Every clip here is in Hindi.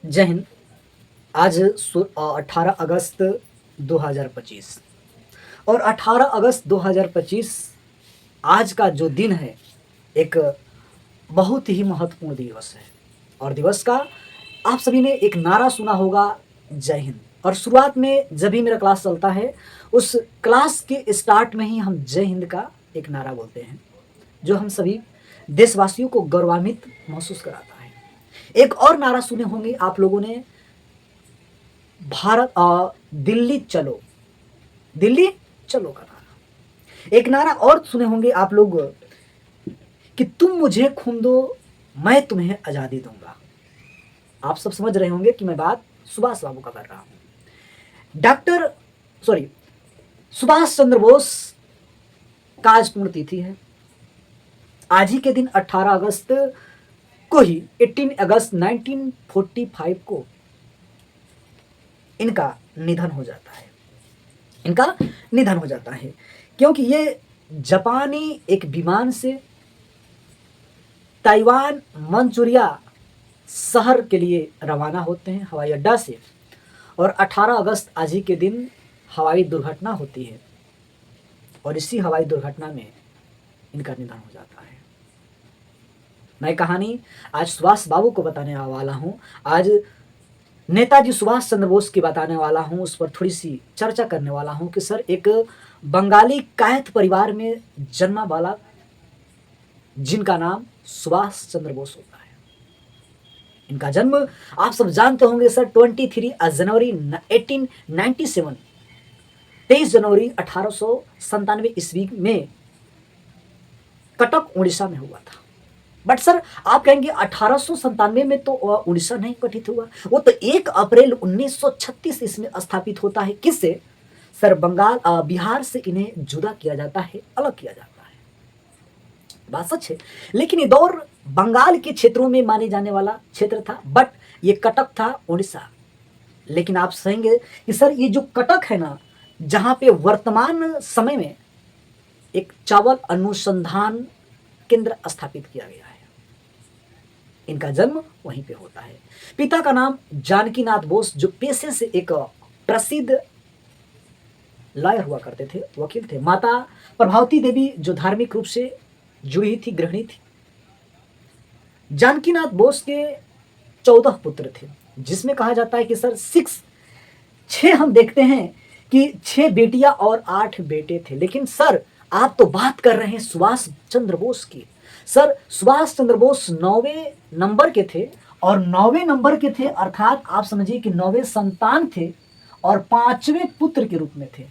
जय हिंद। आज 18 अगस्त 2025 और 18 अगस्त 2025 आज का जो दिन है एक बहुत ही महत्वपूर्ण दिवस है। और दिवस का आप सभी ने एक नारा सुना होगा, जय हिंद। और शुरुआत में जब भी मेरा क्लास चलता है उस क्लास के स्टार्ट में ही हम जय हिंद का एक नारा बोलते हैं, जो हम सभी देशवासियों को गौरवान्वित महसूस कराता है। एक और नारा सुने होंगे आप लोगों ने, दिल्ली चलो, दिल्ली चलो का नारा। एक नारा और सुने होंगे आप लोग कि तुम मुझे खून दो मैं तुम्हें आजादी दूंगा। आप सब समझ रहे होंगे कि मैं बात सुभाष बाबू का कर रहा हूं। सुभाष चंद्र बोस का आज पुण्यतिथि है। आज ही के दिन 18 अगस्त को ही 18 अगस्त 1945 को इनका निधन हो जाता है। क्योंकि ये जापानी एक विमान से ताइवान मंचूरिया शहर के लिए रवाना होते हैं हवाई अड्डा से, और 18 अगस्त आज ही के दिन हवाई दुर्घटना होती है और इसी हवाई दुर्घटना में इनका निधन हो जाता है। मैं कहानी आज सुभाष बाबू को बताने वाला हूँ। आज नेताजी सुभाष चंद्र बोस की बताने वाला हूँ, उस पर थोड़ी सी चर्चा करने वाला हूँ कि सर एक बंगाली कायस्थ परिवार में जन्मा बालक जिनका नाम सुभाष चंद्र बोस होता है। इनका जन्म आप सब जानते होंगे सर 23 जनवरी 1897, 23 जनवरी 1897 ईस्वी में कटक उड़ीसा में हुआ था। बट सर आप कहेंगे 1897 में तो उड़ीसा नहीं गठित हुआ, वो तो 1 अप्रैल 1936 इसमें स्थापित होता है। किससे? सर बिहार से इन्हें जुदा किया जाता है, अलग किया जाता है। बात सच है, लेकिन ये दौर बंगाल के क्षेत्रों में माने जाने वाला क्षेत्र था, बट ये कटक था उड़ीसा। लेकिन आप कहेंगे कि सर ये जो कटक है ना, जहां पे वर्तमान समय में एक चावल अनुसंधान केंद्र स्थापित किया गया है, इनका जन्म वहीं पे होता है। पिता का नाम जानकीनाथ बोस, जो पेशे से एक प्रसिद्ध लॉयर हुआ करते थे, वकील थे। माता प्रभावती देवी, जो धार्मिक रूप से जुड़ी थी, गृहिणी थी। जानकीनाथ बोस के 14 पुत्र थे, जिसमें कहा जाता है कि सर 6 हम देखते हैं कि 6 बेटियां और 8 बेटे थे। लेकिन सर आप तो बात कर रहे हैं सुभाष चंद्र बोस की। सर सुभाष चंद्र बोस 9वें नंबर के थे, और 9वें नंबर के थे अर्थात आप समझिए कि 9वें संतान थे और 5वें पुत्र के रूप में थे।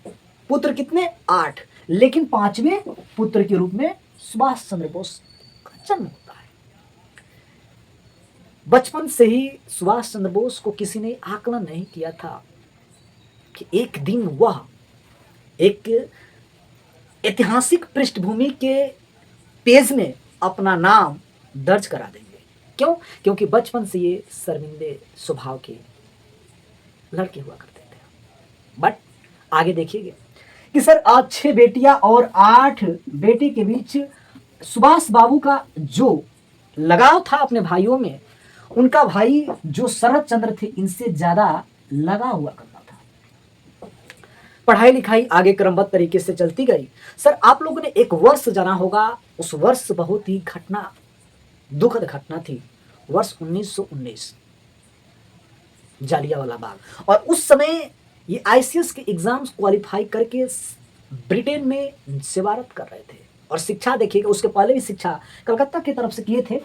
पुत्र कितने? 8, लेकिन 5वें पुत्र के रूप में सुभाष चंद्र बोस का जन्म होता है। बचपन से ही सुभाष चंद्र बोस को किसी ने आकलन नहीं किया था कि एक दिन वह एक ऐतिहासिक पृष्ठभूमि के पेज में अपना नाम दर्ज करा देंगे। क्यों? क्योंकि बचपन से ये शर्मिंदे स्वभाव के लड़के हुआ करते थे। बट आगे देखिएगा कि सर आज 6 बेटियां और 8 बेटे के बीच सुभाष बाबू का जो लगाव था अपने भाइयों में, उनका भाई जो शरद चंद्र थे, इनसे ज्यादा लगा हुआ करता था। पढ़ाई लिखाई आगे क्रमबद्ध तरीके से चलती गई। सर आप लोगों ने एक वर्ष जाना होगा, उस वर्ष बहुत ही दुखद घटना थी, वर्ष 1919, जालियांवाला बाग। और उस समय ये आईसीएस के एग्जाम्स क्वालिफाई करके ब्रिटेन में सेवारत कर रहे थे। और शिक्षा देखिएगा, उसके पहले भी शिक्षा कलकत्ता की तरफ से किए थे।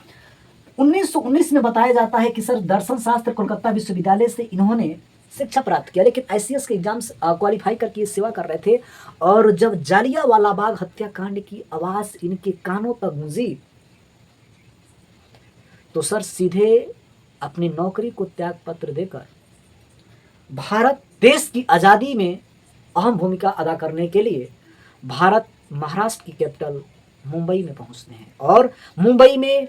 1919 में बताया जाता है कि सर दर्शन शास्त्र कोलकाता विश्वविद्यालय से इन्होंने शिक्षा प्राप्त किया, लेकिन आईसीएस के एग्जाम्स क्वालिफाई करके सेवा कर रहे थे। और जब जालियांवाला बाग हत्याकांड की आवाज इनके कानों तक गूंजी, तो सर सीधे अपनी नौकरी को त्याग पत्र देकर भारत देश की आजादी में अहम भूमिका अदा करने के लिए महाराष्ट्र की कैपिटल मुंबई में पहुंचते हैं और मुंबई में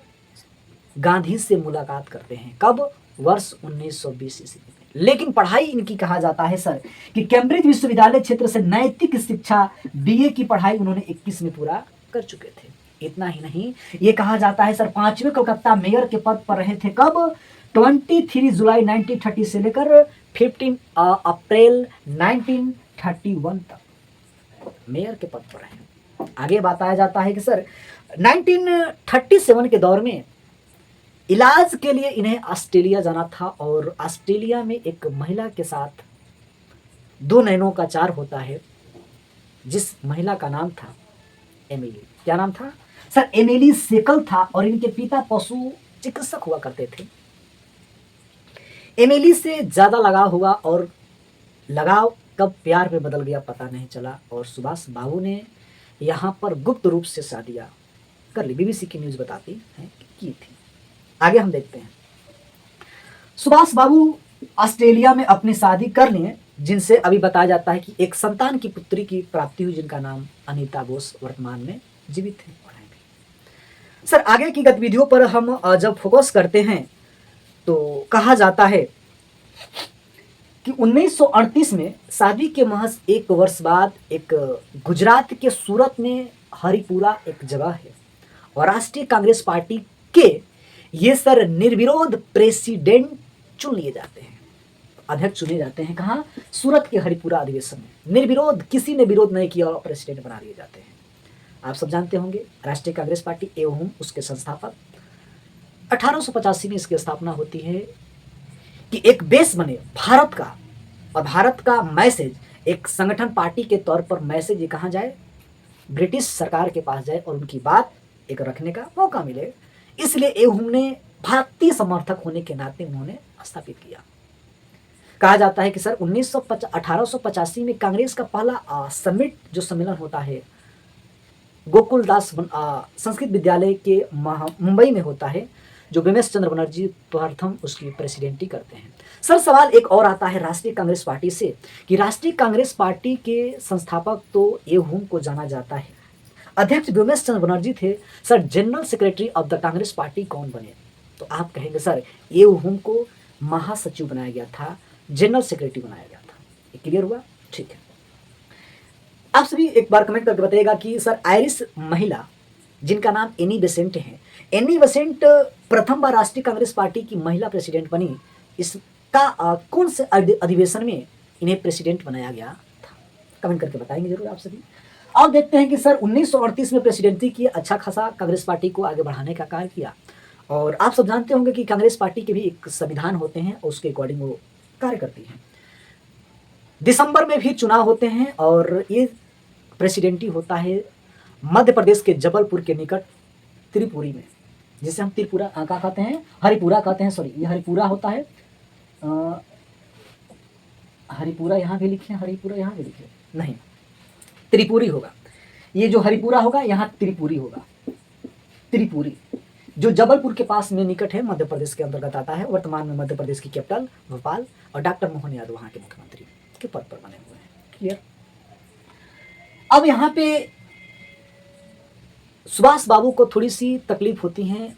गांधी से मुलाकात करते हैं। कब? वर्ष 1920 ईस्वी में। लेकिन पढ़ाई इनकी कहा जाता है सर कि कैम्ब्रिज विश्वविद्यालय क्षेत्र से नैतिक शिक्षा बीए की पढ़ाई उन्होंने 21 में पूरा कर चुके थे। इतना ही नहीं, ये कहा जाता है सर 5वें कोलकाता मेयर के पद पर रहे थे। कब? 23 जुलाई 1930 से लेकर 15 अप्रैल 1931 तक मेयर के पद पर रहे। आगे बताया जाता है कि सर 1937 के दौर में इलाज के लिए इन्हें ऑस्ट्रेलिया जाना था और ऑस्ट्रेलिया में एक महिला के साथ दो नैनों का चार होता है, जिस महिला का नाम था एमिली। क्या नाम था सर? एमिली सेकल था और इनके पिता पशु चिकित्सक हुआ करते थे। एमिली से ज्यादा लगाव हुआ और लगाव कब प्यार में बदल गया पता नहीं चला और सुभाष बाबू ने यहाँ पर गुप्त रूप से शादियां कर ली। बीबीसी की न्यूज बताती है कि की थी। आगे हम देखते हैं। सुभाष बाबू ऑस्ट्रेलिया में अपनी शादी कर लिए, जिनसे अभी बताया जाता है कि एक संतान की पुत्री की प्राप्ति हुई, जिनका नाम अनीता बोस वर्तमान में जीवित है। सर आगे की गतिविधियों पर हम जब फोकस करते हैं तो कहा जाता है कि 1938 में शादी के महज एक वर्ष बाद एक गुजरात के सूरत में हरिपुरा एक जगह है और राष्ट्रीय कांग्रेस पार्टी के ये सर निर्विरोध प्रेसिडेंट चुन लिए जाते हैं, अध्यक्ष चुने जाते हैं। कहाँ? सूरत के हरिपुरा अधिवेशन में निर्विरोध, किसी ने विरोध नहीं किया और प्रेसिडेंट बना लिए जाते हैं। आप सब जानते होंगे राष्ट्रीय कांग्रेस पार्टी एवं उसके संस्थापक 1885 में इसकी स्थापना होती है कि एक बेस बने भारत का, और भारत का मैसेज एक संगठन पार्टी के तौर पर मैसेज ये कहाँ जाए? ब्रिटिश सरकार के पास जाए और उनकी बात एक रखने का मौका मिले। इसलिए एवं ने भारतीय समर्थक होने के नाते उन्होंने स्थापित किया। कहा जाता है कि सर 1885 में कांग्रेस का पहला समिट जो सम्मेलन होता है गोकुलदास संस्कृत विद्यालय के मुंबई में होता है, जो बिमेश चंद्र बनर्जी प्रथम उसकी प्रेसिडेंटी करते हैं। सर सवाल एक और आता है राष्ट्रीय कांग्रेस पार्टी से कि राष्ट्रीय कांग्रेस पार्टी के संस्थापक तो एवं को जाना जाता है, अध्यक्ष बिमेश चंद्र बनर्जी थे। Sir general secretary of the Congress party कौन बने? तो आप कहेंगे सर एवं को महासचिव बनाया गया था, जनरल सेक्रेटरी बनाया गया था। ये क्लियर हुआ? ठीक है। आप सभी एक बार कमेंट करके बताइएगा कि सर आयरिश महिला जिनका नाम एनी बेसेंट है, एनी बेसेंट प्रथम बार राष्ट्रीय कांग्रेस पार्टी की महिला प्रेसिडेंट बनी। इसका कौन से अधिवेशन में इन्हें प्रेसिडेंट बनाया गया था? कमेंट करके बताएंगे जरूर आप सभी। अब देखते हैं कि सर 1938 में प्रेसिडेंसी की अच्छा खासा कांग्रेस पार्टी को आगे बढ़ाने का कार्य किया। और आप सब जानते होंगे कि कांग्रेस पार्टी के भी एक संविधान होते हैं और उसके अकॉर्डिंग वो कार्य करती है। दिसंबर में भी चुनाव होते हैं और ये प्रेसिडेंटी होता है मध्य प्रदेश के जबलपुर के निकट त्रिपुरी में, जिसे हम त्रिपुरा क्या कहते हैं? हरिपुरा कहते हैं। सॉरी, ये हरिपुरा होता है। हरिपुरा यहाँ भी लिखे, हरिपुरा यहाँ भी लिखे, नहीं त्रिपुरी होगा। ये जो हरिपुरा होगा यहाँ त्रिपुरी होगा। त्रिपुरी जो जबलपुर के पास में निकट है, मध्य प्रदेश के अंतर्गत आता है। वर्तमान में मध्य प्रदेश की कैपिटल भोपाल और डॉक्टर मोहन यादव वहाँ के मुख्यमंत्री के पद पर बने हुए हैं। क्लियर? अब यहाँ पे सुभाष बाबू को थोड़ी सी तकलीफ होती है,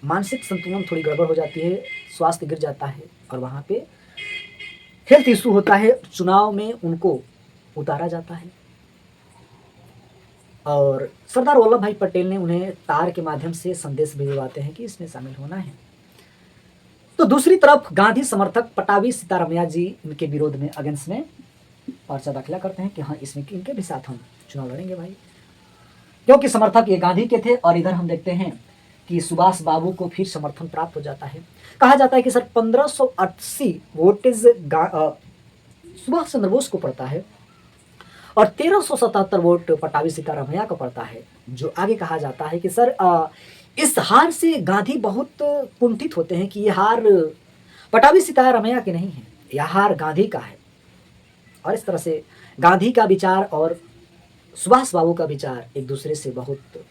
मानसिक संतुलन थोड़ी गड़बड़ हो जाती है, स्वास्थ्य गिर जाता है और वहाँ पे हेल्थ इशू होता है। चुनाव में उनको उतारा जाता है और सरदार वल्लभ भाई पटेल ने उन्हें तार के माध्यम से संदेश भिजवाते हैं कि इसमें शामिल होना है। तो दूसरी तरफ गांधी समर्थक पटाभी सीतारमैया जी इनके विरोध में, अगेंस्ट में पर्चा दाखिला करते हैं कि हाँ इसमें इनके भी साथ हम चुनाव लड़ेंगे भाई, क्योंकि समर्थक ये गांधी के थे। और इधर हम देखते हैं कि सुभाष बाबू को फिर समर्थन प्राप्त हो जाता है। कहा जाता है कि सर 1580 वोटेज सुभाष चंद्र बोस को पड़ता है और 1377 वोट पटाभी सीतारमैया को पड़ता है। जो आगे कहा जाता है कि सर इस हार से गांधी बहुत कुंठित होते हैं कि यह हार पटाभी सीतारमैया की नहीं है, यह हार गांधी का है। और इस तरह से गांधी का विचार और सुभाष बाबू का विचार एक दूसरे से बहुत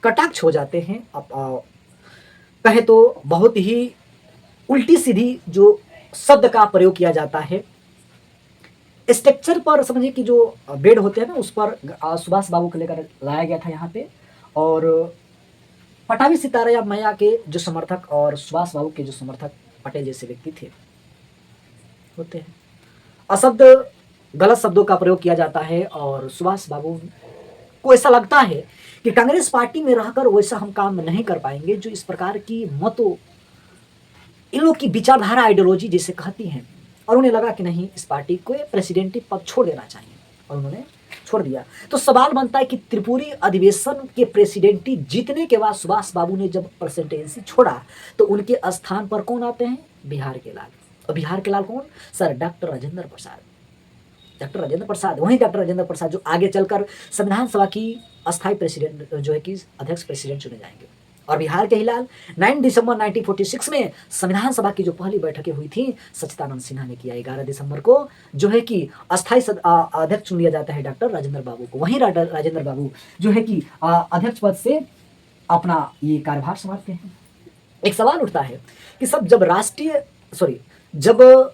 कटाक्ष हो जाते हैं। अब कहे तो बहुत ही उल्टी सीधी जो शब्द का प्रयोग किया जाता है। स्ट्रक्चर पर समझिए कि जो बेड होते हैं ना, उस पर सुभाष बाबू को लेकर लाया गया था यहाँ पे, और पटाभी सीतारमैया के जो समर्थक और सुभाष बाबू के जो समर्थक पटेल जैसे व्यक्ति थे होते हैं। अशब्द गलत शब्दों का प्रयोग किया जाता है और सुभाष बाबू को ऐसा लगता है कि कांग्रेस पार्टी में रहकर वैसा हम काम नहीं कर पाएंगे जो इस प्रकार की मतों इन लोग की विचारधारा आइडियोलॉजी जिसे कहती हैं, और उन्हें लगा कि नहीं, इस पार्टी को प्रेसिडेंटी पद छोड़ देना चाहिए, और उन्होंने छोड़ दिया। तो सवाल बनता है कि त्रिपुरी अधिवेशन के प्रेसिडेंटी जीतने के बाद सुभाष बाबू ने जब प्रेसिडेंसी छोड़ा तो उनके स्थान पर कौन आते हैं? बिहार के लाल। और बिहार के लाल कौन? Sir doctor Rajendra Prasad. Doctor Rajendra Prasad, वही डॉक्टर राजेंद्र प्रसाद जो आगे चलकर संविधान सभा की अस्थायी प्रेसिडेंट जो है कि अध्यक्ष प्रेसिडेंट चुने जाएंगे। और बिहार के ही लाल 9 दिसंबर 1946 में संविधान सभा की जो पहली बैठकें हुई थी सच्चिदानंद सिन्हा ने किया। 11 दिसंबर को जो है कि अस्थायी अध्यक्ष चुन लिया जाता है डॉक्टर राजेंद्र बाबू को। वहीं राजेंद्र बाबू जो है कि अध्यक्ष पद से अपना ये कार्यभार संभालते हैं। एक सवाल उठता है कि सब जब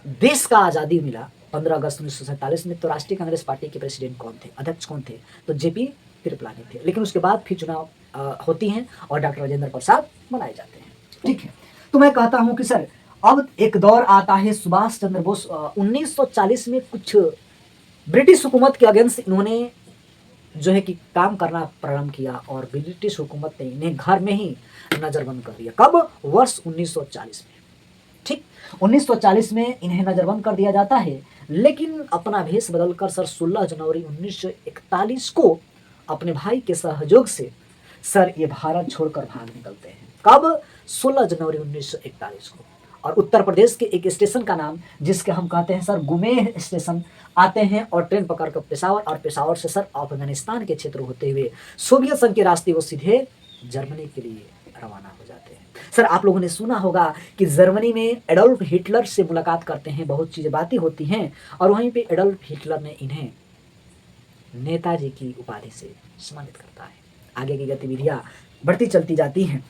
देश का आज़ादी मिला 15 अगस्त 1947 में, तो राष्ट्रीय कांग्रेस पार्टी के प्रेसिडेंट कौन थे, अध्यक्ष कौन थे? तो जेपी कृपलानी थे। लेकिन उसके बाद फिर चुनाव होती हैं और डॉक्टर राजेंद्र प्रसाद बनाए जाते हैं। ठीक है, तो मैं कहता हूं कि सर अब एक दौर आता है सुभाष चंद्र बोस 1940 में कुछ ब्रिटिश हुकूमत के अगेंस्ट इन्होंने जो है कि काम करना प्रारंभ किया और ब्रिटिश हुकूमत ने इन्हें घर में ही नजरबंद कर दिया। कब? वर्ष 1940 में। ठीक, 1940 में इन्हें नजरबंद कर दिया जाता है, लेकिन अपना भेष बदलकर सर 16 जनवरी 1941 को अपने भाई के सहयोग से सर ये भारत छोड़कर भाग निकलते हैं। कब? 16 जनवरी 1941 को। और उत्तर प्रदेश के एक स्टेशन का नाम जिसके हम कहते हैं सर गुमेह स्टेशन आते हैं और ट्रेन पकड़कर पेशावर, और पेशावर से सर अफगानिस्तान के क्षेत्र होते हुए सोवियत संघ के रास्ते वो सीधे जर्मनी के लिए रवाना हो जाते हैं। सर आप लोगों ने सुना होगा कि जर्मनी में एडोल्फ हिटलर से मुलाकात करते हैं, बहुत चीजें बातें होती हैं, और वहीं पे एडोल्फ हिटलर ने इन्हें नेताजी की उपाधि से सम्मानित करता है। आगे की गतिविधियां बढ़ती चलती जाती हैं।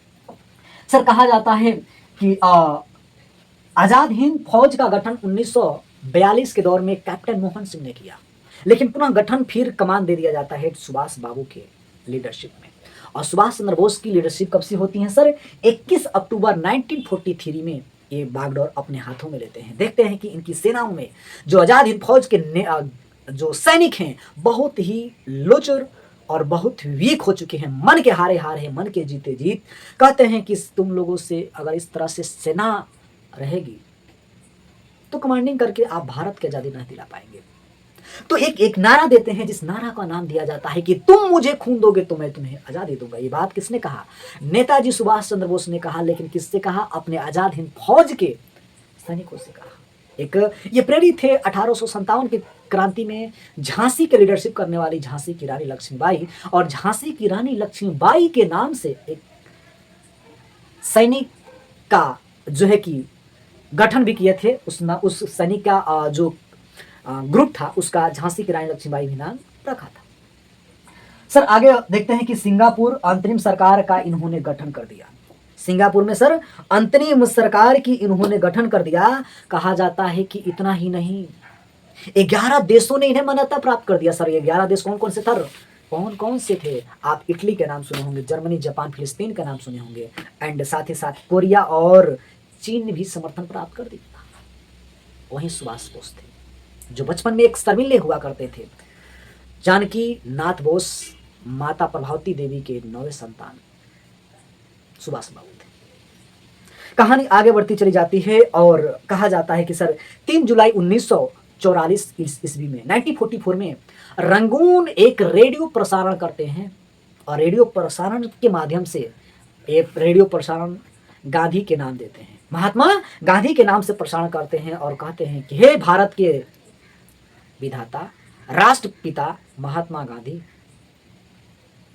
सर कहा जाता है कि आजाद हिंद फौज का गठन 1942 के दौर में कैप्टन मोहन सिंह ने किया, लेकिन पुनः गठन फिर कमान दे दिया जाता है सुभाष बाबू के लीडरशिप में। और सुभाष चंद्र बोस की लीडरशिप कब से होती है सर? 21 अक्टूबर 1943 में ये बागडोर अपने हाथों में लेते हैं। देखते हैं कि इनकी सेनाओं में जो आजाद हिंद फौज के जो सैनिक हैं बहुत ही लोचर और बहुत वीक हो चुके हैं, मन के हारे हार है, मन के जीते जीत। कहते हैं कि तुम लोगों से अगर इस तरह से सेना रहेगी तो कमांडिंग करके आप भारत की आजादी नहीं दिला पाएंगे। तो एक नारा देते हैं जिस नारा का नाम दिया जाता है कि तुम मुझे खून दोगे तो मैं तुम्हें आजादी दूंगा। ये बात किसने कहा? नेताजी सुभाष चंद्र बोस ने कहा, लेकिन किससे कहा? अपने आजाद हिंद फौज के सैनिकों से कहा। एक ये प्रेरित थे 1857 की क्रांति में झांसी के लीडरशिप करने वाली झांसी की रानी लक्ष्मीबाई, और झांसी की रानी लक्ष्मीबाई के नाम से एक सैनिक का जो है कि गठन भी किए थे। उस सैनिक का जो ग्रुप था उसका झांसी की रानी लक्ष्मीबाई भी नाम रखा था। सर आगे देखते हैं कि सिंगापुर अंतरिम सरकार का इन्होंने गठन कर दिया। सिंगापुर में सर अंतरिम सरकार की इन्होंने गठन कर दिया। कहा जाता है कि इतना ही नहीं, 11 देशों ने इन्हें मान्यता प्राप्त कर दिया। सर ये 11 देश कौन कौन से थे? कौन कौन से थे? आप इटली के नाम सुने होंगे, जर्मनी, जापान, फिलिस्तीन का नाम सुने होंगे, एंड साथ ही साथ कोरिया और चीन ने भी समर्थन प्राप्त कर दिया। वहीं सुभाष बोस थे जो बचपन में एक शर्मिले हुआ करते थे। जानकी नाथ बोस माता प्रभावती देवी के 9वें संतान सुभाष बाबू थे। कहानी आगे बढ़ती चली जाती है और कहा जाता है कि सर 3 जुलाई 1944 ईस्वी में 1944 में रंगून एक रेडियो प्रसारण करते हैं, और रेडियो प्रसारण के माध्यम से एक रेडियो प्रसारण गांधी के नाम देते हैं, महात्मा गांधी के नाम से प्रसारण करते हैं, और कहते हैं कि हे भारत के विधाता राष्ट्रपिता महात्मा गांधी,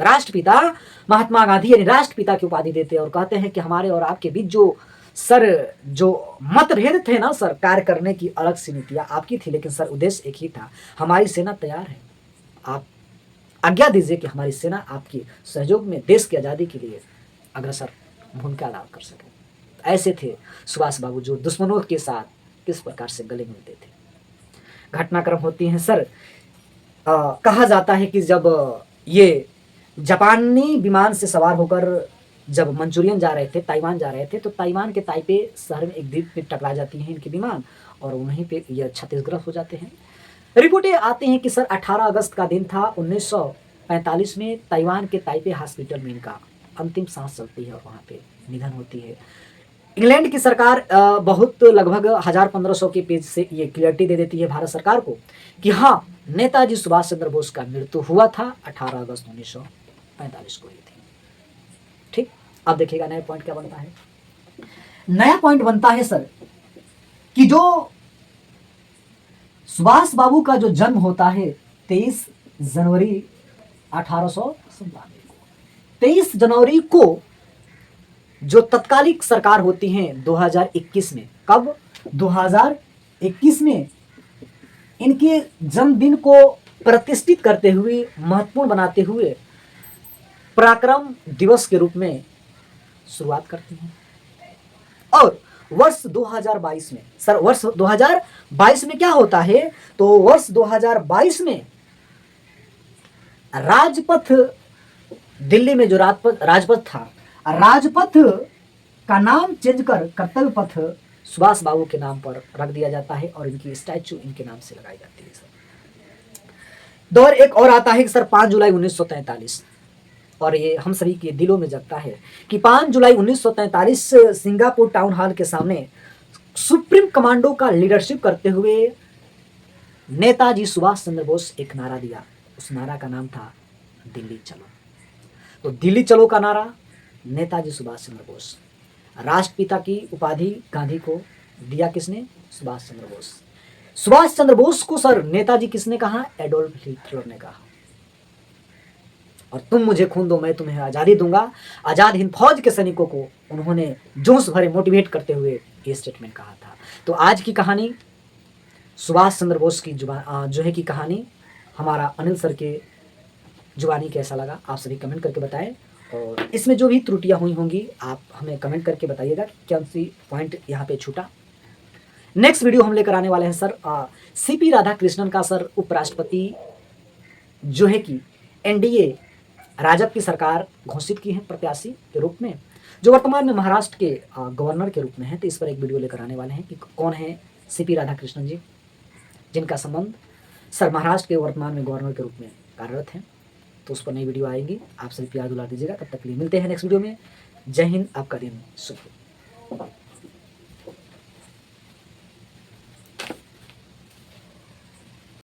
राष्ट्रपिता महात्मा गांधी यानी राष्ट्रपिता की उपाधि देते हैं, और कहते हैं कि हमारे और आपके बीच जो मतभेद थे ना सर, कार्य करने की अलग सी नीतियां आपकी थी, लेकिन सर उद्देश्य एक ही था, हमारी सेना तैयार है, आप आज्ञा दीजिए कि हमारी सेना आपकी सहयोग में देश की आज़ादी के लिए अग्रसर भूमिका अदा कर सके। ऐसे थे सुभाष बाबू जो दुश्मनों के साथ किस प्रकार से गले मिलते थे। घटनाक्रम होती हैं सर। कहा जाता है कि जब ये जापानी विमान से सवार होकर जब मंचूरियन जा रहे थे, ताइवान जा रहे थे, तो ताइवान के ताइपे शहर में एक द्वीप पे टकरा जाती हैं इनके विमान, और वहीं पे ये क्षतिग्रस्त हो जाते हैं। रिपोर्टें आती हैं कि सर 18 अगस्त का दिन था 1945 में ताइवान के ताइपे हॉस्पिटल में इनका अंतिम सांस चलती है और वहाँ पे निधन होती है। इंग्लैंड की सरकार बहुत लगभग 1500 के पेज से ये क्लियरिटी दे देती है भारत सरकार को कि हाँ, नेताजी सुभाष चंद्र बोस का मृत्यु हुआ था 18 अगस्त 1945 को ही थी। ठीक, अब देखिएगा नया पॉइंट क्या बनता है। नया पॉइंट बनता है सर कि जो सुभाष बाबू का जो जन्म होता है 23 जनवरी 1897 को, 23 जनवरी को जो तत्कालिक सरकार होती है 2021 में, कब 2021 में इनके जन्मदिन को प्रतिष्ठित करते हुए, महत्वपूर्ण बनाते हुए पराक्रम दिवस के रूप में शुरुआत करती हैं। और वर्ष 2022 में सर, वर्ष 2022 में क्या होता है, तो वर्ष 2022 में राजपथ, दिल्ली में जो राजपथ था, राजपथ का नाम चेंज कर कर्तव्य पथ सुभाष बाबू के नाम पर रख दिया जाता है और इनकी स्टैचू इनके नाम से लगाई जाती है सर। दौर एक और आता है कि सर 5 जुलाई 1943, और ये हम सभी के दिलों में जगता है कि 5 जुलाई 1943 सिंगापुर टाउन हॉल के सामने सुप्रीम कमांडो का लीडरशिप करते हुए नेताजी सुभाष चंद्र बोस एक नारा दिया। उस नारा का नाम था दिल्ली चलो। तो दिल्ली चलो का नारा नेताजी सुभाष चंद्र बोस, राष्ट्रपिता की उपाधि गांधी को दिया किसने, सुभाष चंद्र बोस। सुभाष चंद्र बोस को सर नेताजी किसने कहा, एडोल्फ हिटलर ने कहा। और तुम मुझे खून दो मैं तुम्हें आज़ादी दूंगा, आज़ाद हिंद फौज के सैनिकों को उन्होंने जोश भरे मोटिवेट करते हुए ये स्टेटमेंट कहा था। तो आज की कहानी सुभाष चंद्र बोस की जो है कि कहानी हमारा अनिल सर के जुबानी कैसा लगा आप सभी कमेंट करके बताएं, और इसमें जो भी त्रुटियां हुई होंगी आप हमें कमेंट करके बताइएगा कि कौन सी पॉइंट यहाँ पे छूटा। नेक्स्ट वीडियो हम लेकर आने वाले हैं सर सीपी राधाकृष्णन का सर उपराष्ट्रपति जो है कि एनडीए राजग की सरकार घोषित की है प्रत्याशी के रूप में, जो वर्तमान में महाराष्ट्र के गवर्नर के रूप में है। तो इस पर एक वीडियो लेकर आने वाले हैं कि कौन है सीपी राधाकृष्णन जी, जिनका संबंध सर महाराष्ट्र के वर्तमान में गवर्नर के रूप में कार्यरत हैं। तो उस पर नई वीडियो आएगी, आप सभी प्यार दुलार दीजिएगा। तब तक के लिए मिलते हैं नेक्स्ट वीडियो में। जय हिंद, आपका दिन शुभ हो।